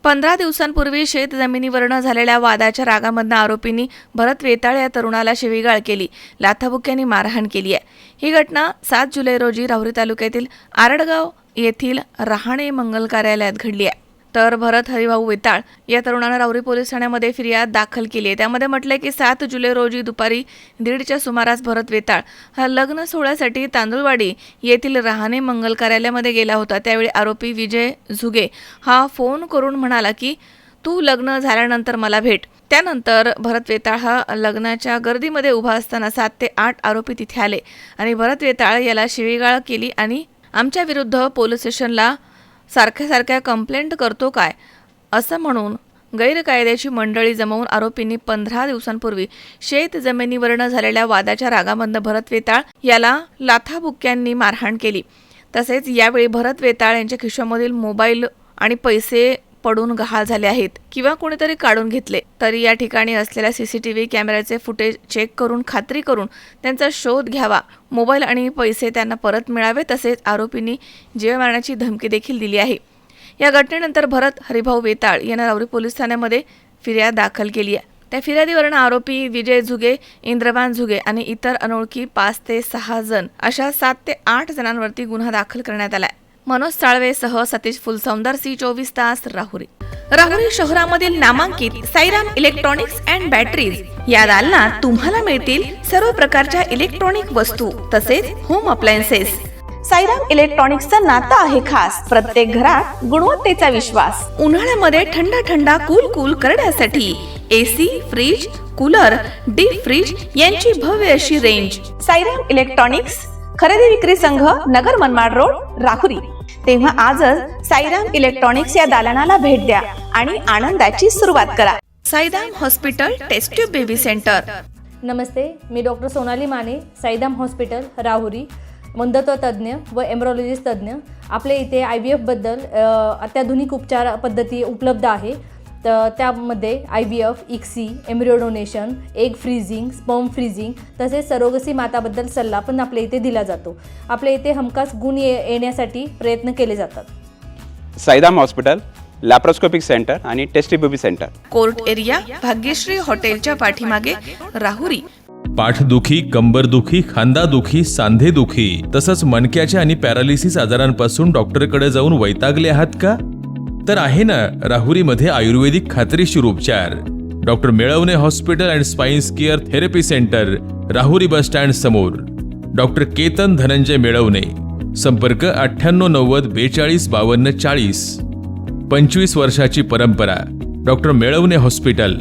15 दिवसांपूर्वी शेत जमिनीवरनं झालेल्या वादाच्या रागामधनं आरोपींनी भरत वेताळ या तरुणाला शिवीगाळ केली, लाथाबुक्क्यांनी मारहाण केली आहे। ही घटना 7 जुलै रोजी राहुरी तालुक्यातील आरडगाव येथील रहाणे मंगल कार्यालयात घडली आहे। तर भरत हरिभाऊ वेताळ या तरुणानं राहुरी पोलीस ठाण्यामध्ये फिर्याद दाखल केली आहे। त्यामध्ये म्हटलंय की 7 जुलै रोजी दुपारी 1:30च्या सुमारास भरत वेताळ हा लग्न सोहळ्यासाठी तांदुळवाडी येथील रहाणे मंगल कार्यालयामध्ये गेला होता। त्यावेळी आरोपी विजय झुगे हा फोन करून म्हणाला की तू लग्न झाल्यानंतर मला भेट। त्यानंतर भरत वेताळ हा लग्नाच्या गर्दीमध्ये उभा असताना 7 ते 8 आरोपी तिथे आले आणि भरत वेताळ याला शिवीगाळ केली आणि आमच्या विरुद्ध पोलीस स्टेशनला सारख्या कंप्लेंट करतो काय असं म्हणून गैरकायद्याची मंडळी जमवून आरोपींनी 15 दिवसांपूर्वी शेत जमिनीवरनं झालेल्या वादाच्या रागामधनं भरत वेताळ याला लाथाबुक्क्यांनी मारहाण केली। तसेच यावेळी भरत वेताळ यांच्या खिशामधील मोबाईल आणि पैसे पडून गहाळ झाले आहेत किंवा कोणीतरी काढून घेतले। तरी या ठिकाणी असलेल्या सीसीटीव्ही कॅमेऱ्याचे फुटेज चेक करून खात्री करून त्यांचा शोध घ्यावा, मोबाईल आणि पैसे त्यांना परत मिळावे। तसेच आरोपींनी जीवे मारण्याची धमकी देखील दिली आहे। या घटनेनंतर भरत हरिभाऊ वेताळ यांना राहुरी पोलीस ठाण्यामध्ये फिर्याद दाखल केली आहे। त्या फिर्यादीवरून आरोपी विजय झुगे, इंद्रबान झुगे आणि इतर अनोळखी 5 ते 6 जण अशा 7 ते 8 जणांवरती गुन्हा दाखल करण्यात आलाय। मनोज साळवेसह सतीश फुलसौंदर, C24 तास, राहुरी। राहुरी शहरामधील नामांकित साईराम इलेक्ट्रॉनिक्स अँड बॅटरीज या दालनात तुम्हाला मिळतील सर्व प्रकारच्या इलेक्ट्रॉनिक वस्तू तसेच होम अप्लायन्सेस। साईराम इलेक्ट्रॉनिक्सचं नातं आहे खास, प्रत्येक घरात गुणवत्तेचा विश्वास। उन्हाळ्यामध्ये थंड कूल करण्यासाठी AC, fridge, cooler, deep freeze यांची भव्य अशी रेंज। साईराम इलेक्ट्रॉनिक्स खरेदी विक्री संघ, नगर मनमाड रोड, राहुरी। तेव्हा आजच साईराम इलेक्ट्रॉनिक्स या दालनाला भेट द्या आणि आनंदाची सुरुवात करा। Sairam hospital test tube baby centre. नमस्ते, मी डॉक्टर सोनाली माने, साईराम हॉस्पिटल राहुरी, मंदत्व तज्ज्ञ व एम्ब्रॉलॉजिस्ट तज्ज्ञ। आपल्या इथे IVF बद्दल अत्याधुनिक उपचार पद्धती उपलब्ध आहे। तर त्यामध्ये IVF, ICSI, embryo donation, egg freezing, sperm freezing तसेच सरोगसी माताबद्दल सल्ला पण आपल्या इथे दिला जातो। आपल्या इथे हमखास गुण येण्यासाठी प्रयत्न केले जातात। साईराम हॉस्पिटल, लॅप्रोस्कोपिक सेंटर आणि test baby centre, court area, Bhagyashree हॉटेलच्या पाठीमागे, राहुरी। पाठदुखी, कंबरदुखी, खांदादुखी, सांधेदुखी तसंच मणक्याच्या आणि पॅरालिसिस आजारांपासून डॉक्टरकडे जाऊन वैतागले आहात का? तर आहे ना राहुरीमध्ये आयुर्वेदिक खात्रीशीर उपचार। Doctor Melavane hospital and spines care therapy centre, Rahuri bus stand समोर। डॉक्टर केतन धनंजय मेळवणे, संपर्क 9890 42 52 40। 25 वर्षाची परंपरा, डॉक्टर मेळवणे हॉस्पिटल।